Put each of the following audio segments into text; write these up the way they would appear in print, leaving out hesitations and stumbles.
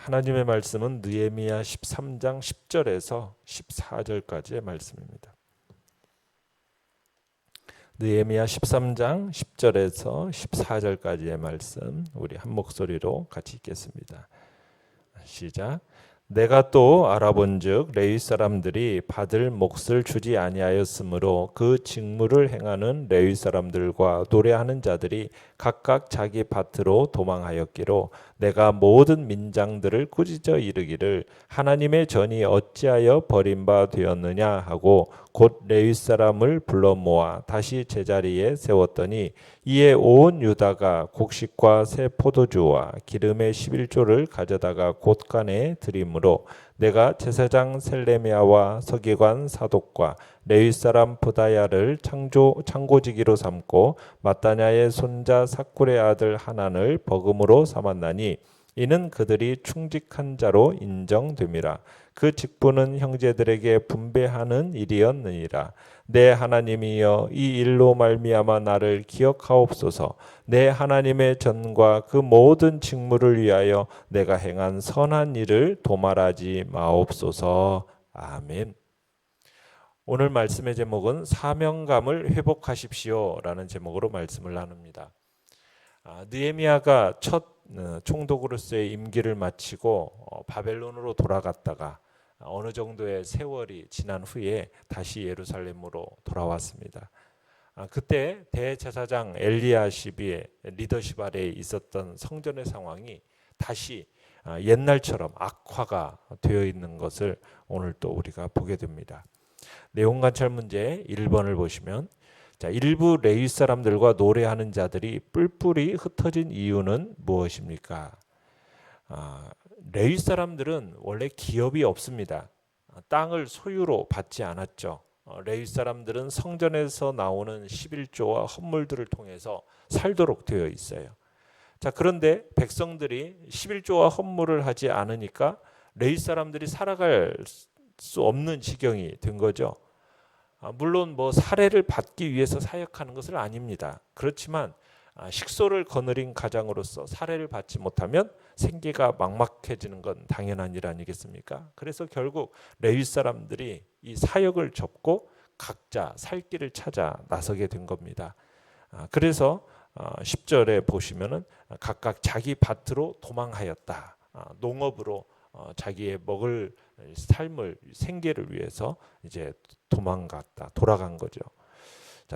하나님의 말씀은 느헤미야 13장 10절에서 14절까지의 말씀입니다. 느헤미야 13장 10절에서 14절까지의 말씀 우리 한 목소리로 같이 읽겠습니다. 시작. 내가 또 알아본즉 레위 사람들이 받을 몫을 주지 아니하였으므로 그 직무를 행하는 레위 사람들과 노래하는 자들이 각각 자기 밭으로 도망하였기로 내가 모든 민장들을 꾸짖어 이르기를 하나님의 전이 어찌하여 버림바 되었느냐 하고 곧 레위 사람을 불러 모아 다시 제자리에 세웠더니 이에 온 유다가 곡식과 새 포도주와 기름의 11조를 가져다가 곳간에 드림으로 내가 제사장 셀레미야와 서기관 사독과 레위 사람 부다야를 창고지기로 삼고 마따냐의 손자 삭굴의 아들 하난을 버금으로 삼았나니 이는 그들이 충직한 자로 인정됨이라. 그 직분은 형제들에게 분배하는 일이었느니라. 내 하나님이여 이 일로 말미암아 나를 기억하옵소서. 내 하나님의 전과 그 모든 직무를 위하여 내가 행한 선한 일을 도말하지 마옵소서. 아멘. 오늘 말씀의 제목은 사명감을 회복하십시오라는 제목으로 말씀을 나눕니다. 느헤미야가 첫 총독으로서의 임기를 마치고 바벨론으로 돌아갔다가 어느 정도의 세월이 지난 후에 다시 예루살렘으로 돌아왔습니다. 그때 대제사장 엘리야십의 리더십 아래에 있었던 성전의 상황이 다시 옛날처럼 악화가 되어 있는 것을 오늘 또 우리가 보게 됩니다. 내용 관찰 문제 1번을 보시면 일부 레위 사람들과 노래하는 자들이 뿔뿔이 흩어진 이유는 무엇입니까? 레위 사람들은 원래 기업이 없습니다. 땅을 소유로 받지 않았죠. 레위 사람들은 성전에서 나오는 11조와 헌물들을 통해서 살도록 되어 있어요. 그런데 백성들이 11조와 헌물을 하지 않으니까 레위 사람들이 살아갈 수 없는 지경이 된 거죠. 물론 사례를 받기 위해서 사역하는 것은 아닙니다. 그렇지만 식소를 거느린 가장으로서 사례를 받지 못하면 생계가 막막해지는 건 당연한 일 아니겠습니까? 그래서 결국 레위 사람들이 이 사역을 접고 각자 살 길을 찾아 나서게 된 겁니다. 그래서 10절에 보시면은 각각 자기 밭으로 도망하였다. 농업으로 자기의 먹을 삶을 생계를 위해서 이제 돌아간 거죠.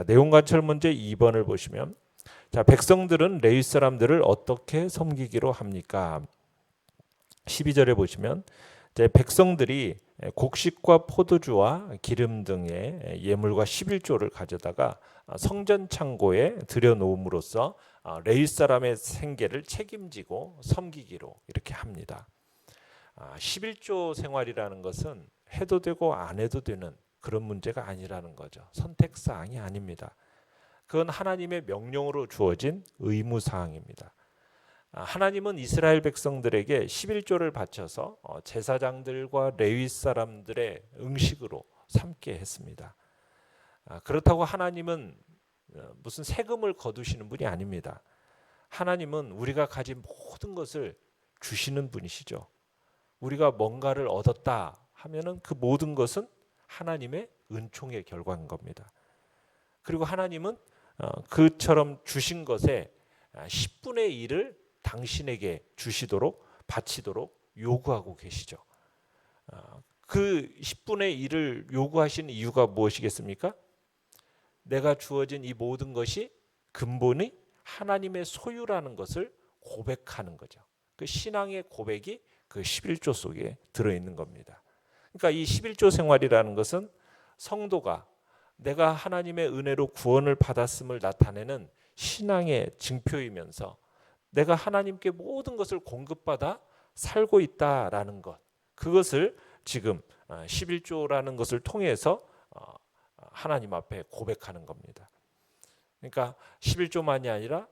내용 관찰 문제 2번을 보시면 백성들은 레위 사람들을 어떻게 섬기기로 합니까? 12절에 보시면 백성들이 곡식과 포도주와 기름 등의 예물과 11조를 가져다가 성전 창고에 들여놓음으로써 레위 사람의 생계를 책임지고 섬기기로 이렇게 합니다. 11조 생활이라는 것은 해도 되고 안 해도 되는 그런 문제가 아니라는 거죠. 선택사항이 아닙니다. 그건 하나님의 명령으로 주어진 의무사항입니다. 하나님은 이스라엘 백성들에게 11조를 바쳐서 제사장들과 레위 사람들의 응식으로 삼게 했습니다. 그렇다고 하나님은 무슨 세금을 거두시는 분이 아닙니다. 하나님은 우리가 가진 모든 것을 주시는 분이시죠. 우리가 뭔가를 얻었다 하면은 그 모든 것은 하나님의 은총의 결과인 겁니다. 그리고 하나님은 그처럼 주신 것에 10분의 1을 당신에게 주시도록 바치도록 요구하고 계시죠. 그 10분의 1을 요구하시는 이유가 무엇이겠습니까? 내가 주어진 이 모든 것이 근본이 하나님의 소유라는 것을 고백하는 거죠. 그 신앙의 고백이 그 11조 속에 들어있는 겁니다. 그러니까 이 11조 생활이라는 것은 성도가 내가 하나님의 은혜로 구원을 받았음을 나타내는 신앙의 증표이면서 내가 하나님께 모든 것을 공급받아 살고 있다라는 것, 그것을 지금 11조라는 것을 통해서 하나님 앞에 고백하는 겁니다. 그러니까 11조만이 아니라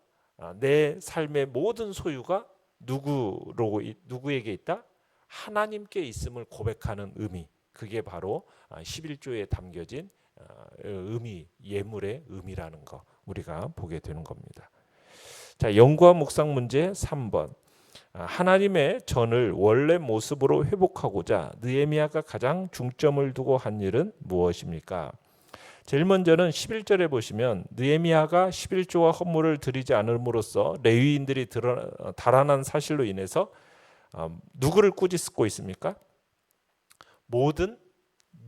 내 삶의 모든 소유가 누구에게 있다? 하나님께 있음을 고백하는 의미, 그게 바로 11조에 담겨진 의미, 예물의 의미라는 거 우리가 보게 되는 겁니다. 연구와 묵상 문제 3번. 하나님의 전을 원래 모습으로 회복하고자 느헤미야가 가장 중점을 두고 한 일은 무엇입니까? 제일 먼저는 11절에 보시면 느헤미야가 11조와 헌물을 드리지 않음으로써 레위인들이 달아난 사실로 인해서 누구를 꾸짖고 있습니까? 모든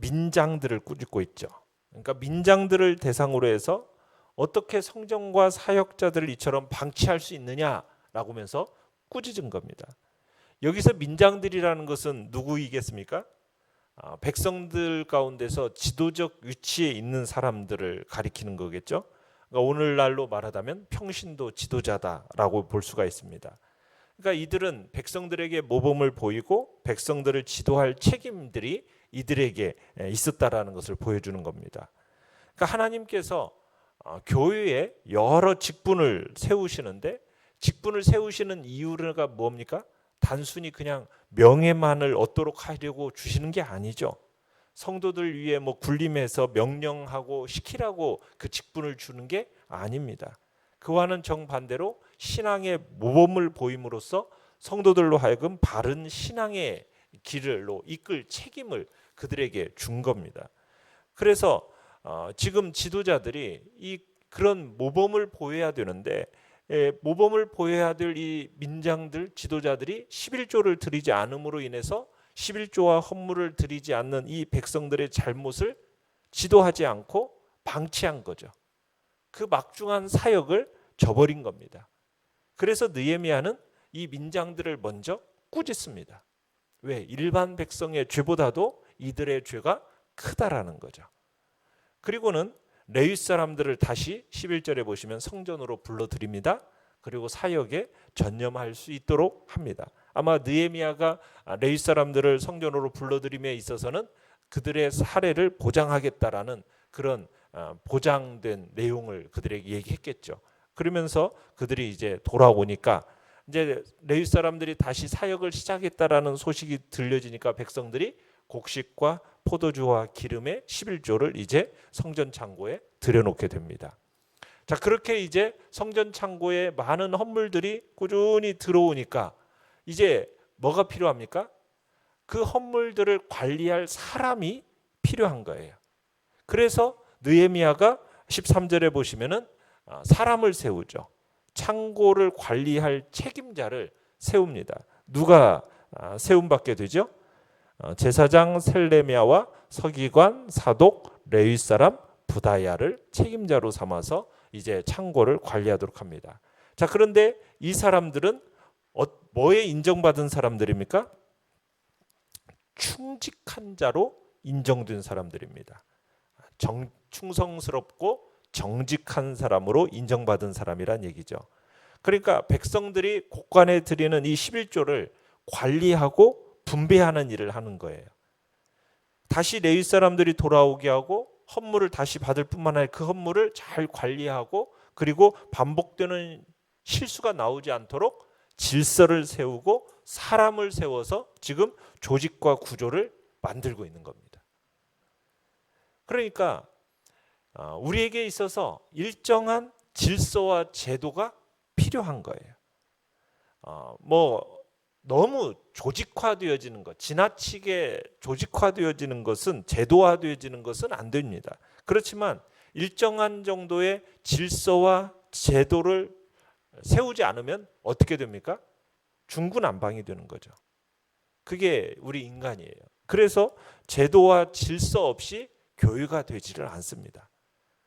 민장들을 꾸짖고 있죠. 그러니까 민장들을 대상으로 해서 어떻게 성전과 사역자들을 이처럼 방치할 수 있느냐라고 하면서 꾸짖은 겁니다. 여기서 민장들이라는 것은 누구이겠습니까? 백성들 가운데서 지도적 위치에 있는 사람들을 가리키는 거겠죠. 그러니까 오늘날로 말하자면 평신도 지도자다라고 볼 수가 있습니다. 그러니까 이들은 백성들에게 모범을 보이고 백성들을 지도할 책임들이 이들에게 있었다라는 것을 보여주는 겁니다. 그러니까 하나님께서 교회에 여러 직분을 세우시는데 직분을 세우시는 이유가 뭡니까? 단순히 그냥 명예만을 얻도록 하려고 주시는 게 아니죠. 성도들 위해 군림해서 명령하고 시키라고 그 직분을 주는 게 아닙니다. 그와는 정반대로 신앙의 모범을 보임으로써 성도들로 하여금 바른 신앙의 길로 이끌 책임을 그들에게 준 겁니다. 그래서 지금 지도자들이 그런 모범을 보여야 되는데 모범을 보여야 될 이 민장들 지도자들이 11조를 드리지 않음으로 인해서 11조와 헌물을 드리지 않는 이 백성들의 잘못을 지도하지 않고 방치한 거죠. 그 막중한 사역을 저버린 겁니다. 그래서 느헤미야는 이 민장들을 먼저 꾸짖습니다. 왜? 일반 백성의 죄보다도 이들의 죄가 크다라는 거죠. 그리고는 레위 사람들을 다시 11절에 보시면 성전으로 불러들입니다. 그리고 사역에 전념할 수 있도록 합니다. 아마 느헤미야가 레위 사람들을 성전으로 불러들임에 있어서는 그들의 사례를 보장하겠다라는 그런 보장된 내용을 그들에게 얘기했겠죠. 그러면서 그들이 이제 돌아오니까 이제 레위 사람들이 다시 사역을 시작했다라는 소식이 들려지니까 백성들이 곡식과 포도주와 기름의 11조를 이제 성전 창고에 들여놓게 됩니다. 자, 그렇게 이제 성전 창고에 많은 헌물들이 꾸준히 들어오니까 이제 뭐가 필요합니까? 그 헌물들을 관리할 사람이 필요한 거예요. 그래서 느헤미야가 13절에 보시면은 사람을 세우죠. 창고를 관리할 책임자를 세웁니다. 누가 세움받게 되죠? 제사장 셀레미야와 서기관, 사독, 레위 사람 부다야를 책임자로 삼아서 이제 창고를 관리하도록 합니다. 자, 그런데 이 사람들은 뭐에 인정받은 사람들입니까? 충직한 자로 인정된 사람들입니다. 충성스럽고 정직한 사람으로 인정받은 사람이란 얘기죠. 그러니까 백성들이 곳간에 드리는 이 11조를 관리하고 분배하는 일을 하는 거예요. 다시 레위 사람들이 돌아오게 하고 헌물을 다시 받을 뿐만 아니라 그 헌물을 잘 관리하고 그리고 반복되는 실수가 나오지 않도록 질서를 세우고 사람을 세워서 지금 조직과 구조를 만들고 있는 겁니다. 그러니까 우리에게 있어서 일정한 질서와 제도가 필요한 거예요. 너무 조직화되어지는 것, 지나치게 조직화되어지는 것은 제도화되어지는 것은 안 됩니다. 그렇지만 일정한 정도의 질서와 제도를 세우지 않으면 어떻게 됩니까? 중구난방이 되는 거죠. 그게 우리 인간이에요. 그래서 제도와 질서 없이 교회가 되지를 않습니다.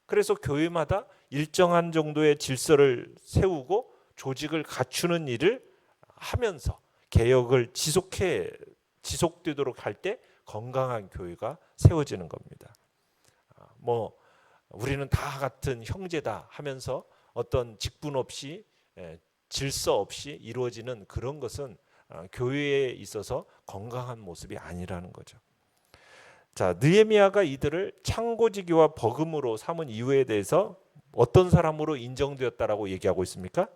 그래서 교회마다 일정한 정도의 질서를 세우고 조직을 갖추는 일을 하면서 개혁을 지속되도록 할 때 건강한 교회가 세워지는 겁니다. 우리는 다 같은 형제다 하면서 어떤 직분 없이 질서 없이 이루어지는 그런 것은 교회에 있어서 건강한 모습이 아니라는 거죠. 자, 느헤미야가 이들을 창고지기와 버금으로 삼은 이유에 대해서 어떤 사람으로 인정되었다라고 얘기하고 있습니까?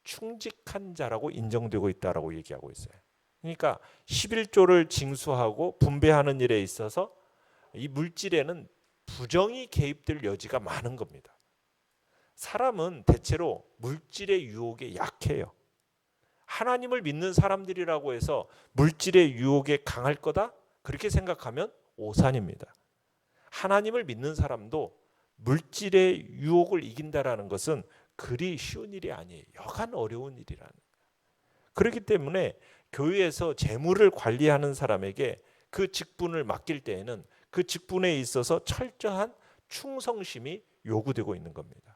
충직한 자라고 인정되고 있다라고 얘기하고 있어요. 그러니까 11조를 징수하고 분배하는 일에 있어서 이 물질에는 부정이 개입될 여지가 많은 겁니다. 사람은 대체로 물질의 유혹에 약해요. 하나님을 믿는 사람들이라고 해서 물질의 유혹에 강할 거다? 그렇게 생각하면 오산입니다. 하나님을 믿는 사람도 물질의 유혹을 이긴다라는 것은 그리 쉬운 일이 아니에요. 여간 어려운 일이라는 거예요. 그렇기 때문에 교회에서 재물을 관리하는 사람에게 그 직분을 맡길 때에는 그 직분에 있어서 철저한 충성심이 요구되고 있는 겁니다.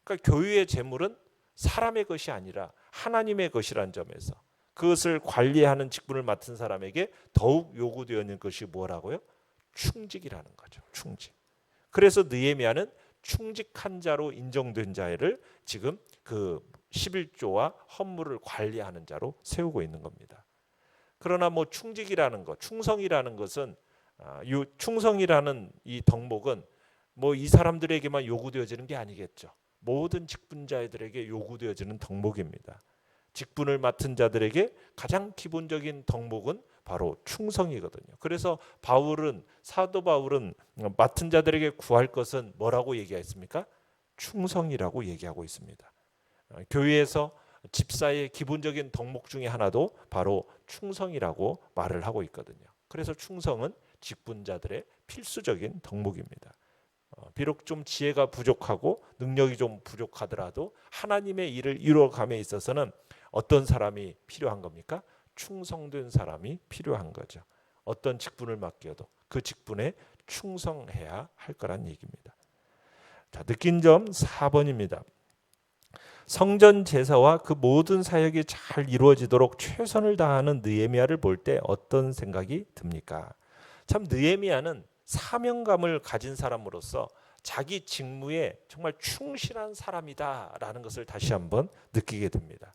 그러니까 교회의 재물은 사람의 것이 아니라 하나님의 것이라는 점에서 그것을 관리하는 직분을 맡은 사람에게 더욱 요구되어 있는 것이 뭐라고요? 충직이라는 거죠. 충직. 그래서 느헤미야는 충직한 자로 인정된 자를 지금 그 11조와 헌물을 관리하는 자로 세우고 있는 겁니다. 그러나 뭐 충직이라는 것, 충성이라는 것은 이 충성이라는 이 덕목은 뭐 이 사람들에게만 요구되어지는 게 아니겠죠. 모든 직분자들에게 요구되어지는 덕목입니다. 직분을 맡은 자들에게 가장 기본적인 덕목은 바로 충성이거든요. 그래서 사도 바울은 맡은 자들에게 구할 것은 뭐라고 얘기했습니까? 충성이라고 얘기하고 있습니다. 교회에서 집사의 기본적인 덕목 중에 하나도 바로 충성이라고 말을 하고 있거든요. 그래서 충성은 직분자들의 필수적인 덕목입니다. 비록 좀 지혜가 부족하고 능력이 좀 부족하더라도 하나님의 일을 이루어감에 있어서는 어떤 사람이 필요한 겁니까? 충성된 사람이 필요한 거죠. 어떤 직분을 맡겨도 그 직분에 충성해야 할 거란 얘기입니다. 자, 느낀 점 4번입니다. 성전 제사와 그 모든 사역이 잘 이루어지도록 최선을 다하는 느헤미야를 볼 때 어떤 생각이 듭니까? 참 느헤미야는 사명감을 가진 사람으로서 자기 직무에 정말 충실한 사람이다라는 것을 다시 한번 느끼게 됩니다.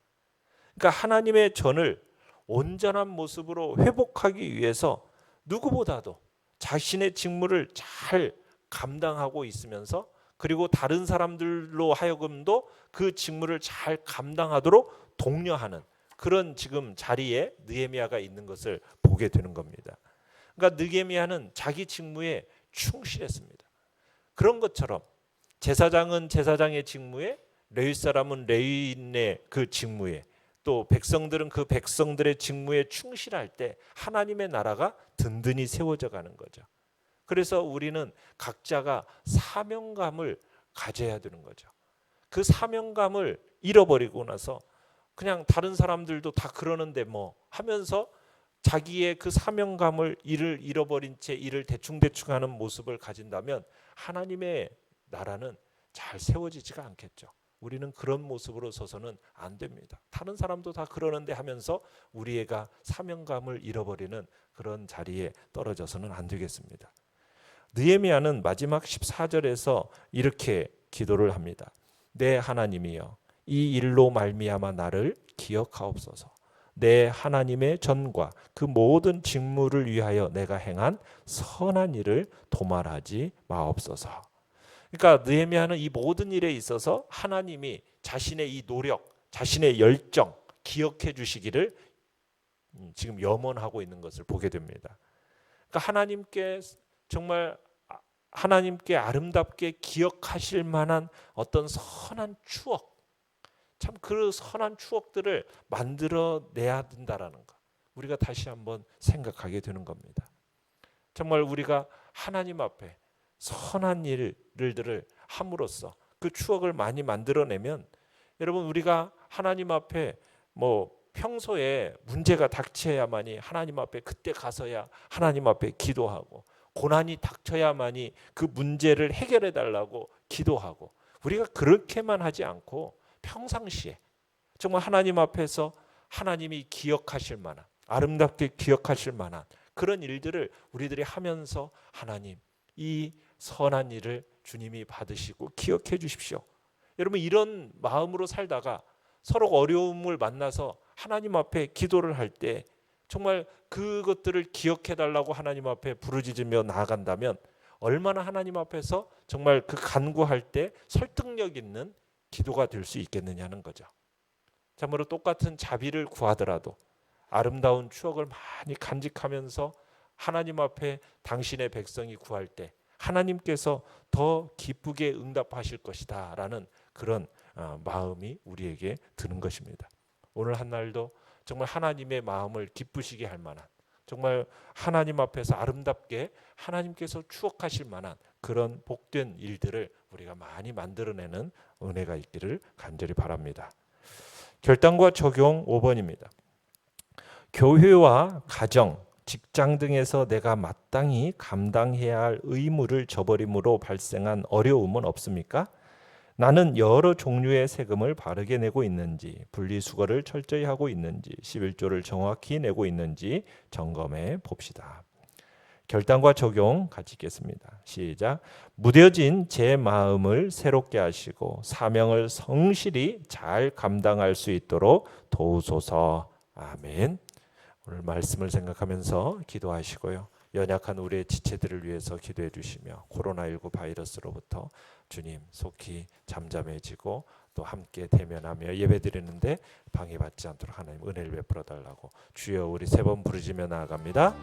그러니까 하나님의 전을 온전한 모습으로 회복하기 위해서 누구보다도 자신의 직무를 잘 감당하고 있으면서 그리고 다른 사람들로 하여금도 그 직무를 잘 감당하도록 독려하는 그런 지금 자리에 느헤미야가 있는 것을 보게 되는 겁니다. 그러니까 느헤미야는 자기 직무에 충실했습니다. 그런 것처럼 제사장은 제사장의 직무에, 레위 사람은 레위인의 그 직무에, 또 백성들은 그 백성들의 직무에 충실할 때 하나님의 나라가 든든히 세워져 가는 거죠. 그래서 우리는 각자가 사명감을 가져야 되는 거죠. 그 사명감을 잃어버리고 나서 그냥 다른 사람들도 다 그러는데 뭐 하면서 자기의 그 사명감을 잃어버린 채 일을 대충대충 하는 모습을 가진다면 하나님의 나라는 잘 세워지지가 않겠죠. 우리는 그런 모습으로 서서는 안 됩니다. 다른 사람도 다 그러는데 하면서 우리가 사명감을 잃어버리는 그런 자리에 떨어져서는 안 되겠습니다. 느헤미야는 마지막 14절에서 이렇게 기도를 합니다. 내 하나님이여, 이 일로 말미암아 나를 기억하옵소서. 내 하나님의 전과 그 모든 직무를 위하여 내가 행한 선한 일을 도말하지 마옵소서. 그러니까 느헤미야는 이 모든 일에 있어서 하나님이 자신의 이 노력, 자신의 열정 기억해 주시기를 지금 염원하고 있는 것을 보게 됩니다. 그러니까 하나님께 아름답게 기억하실 만한 어떤 선한 추억, 참 그 선한 추억들을 만들어내야 된다라는 것, 우리가 다시 한번 생각하게 되는 겁니다. 정말 우리가 하나님 앞에 선한 일들을 함으로써 그 추억을 많이 만들어내면, 여러분 우리가 하나님 앞에 뭐 평소에 문제가 닥쳐야만이 하나님 앞에 그때 가서야 하나님 앞에 기도하고, 고난이 닥쳐야만이 그 문제를 해결해 달라고 기도하고, 우리가 그렇게만 하지 않고 평상시에 정말 하나님 앞에서 하나님이 기억하실 만한, 아름답게 기억하실 만한 그런 일들을 우리들이 하면서, 하나님 이 선한 일을 주님이 받으시고 기억해 주십시오. 여러분 이런 마음으로 살다가 서로 어려움을 만나서 하나님 앞에 기도를 할 때 정말 그것들을 기억해 달라고 하나님 앞에 부르짖으며 나아간다면 얼마나 하나님 앞에서 정말 그 간구할 때 설득력 있는 기도가 될 수 있겠느냐는 거죠. 참으로 똑같은 자비를 구하더라도 아름다운 추억을 많이 간직하면서 하나님 앞에 당신의 백성이 구할 때 하나님께서 더 기쁘게 응답하실 것이다 라는 그런 마음이 우리에게 드는 것입니다. 오늘 한 날도 정말 하나님의 마음을 기쁘시게 할 만한, 정말 하나님 앞에서 아름답게 하나님께서 추억하실 만한 그런 복된 일들을 우리가 많이 만들어내는 은혜가 있기를 간절히 바랍니다. 결단과 적용 5번입니다. 교회와 가정, 직장 등에서 내가 마땅히 감당해야 할 의무를 저버림으로 발생한 어려움은 없습니까? 나는 여러 종류의 세금을 바르게 내고 있는지, 분리수거를 철저히 하고 있는지, 11조를 정확히 내고 있는지 점검해 봅시다. 결단과 적용 같이 읽겠습니다. 시작. 무뎌진 제 마음을 새롭게 하시고 사명을 성실히 잘 감당할 수 있도록 도우소서. 아멘. 오늘 말씀을 생각하면서 기도하시고요. 연약한 우리의 지체들을 위해서 기도해 주시며 코로나19 바이러스로부터 주님 속히 잠잠해지고 또 함께 대면하며 예배드리는데 방해받지 않도록 하나님 은혜를 베풀어 달라고 주여 우리 세 번 부르짖며 나아갑니다.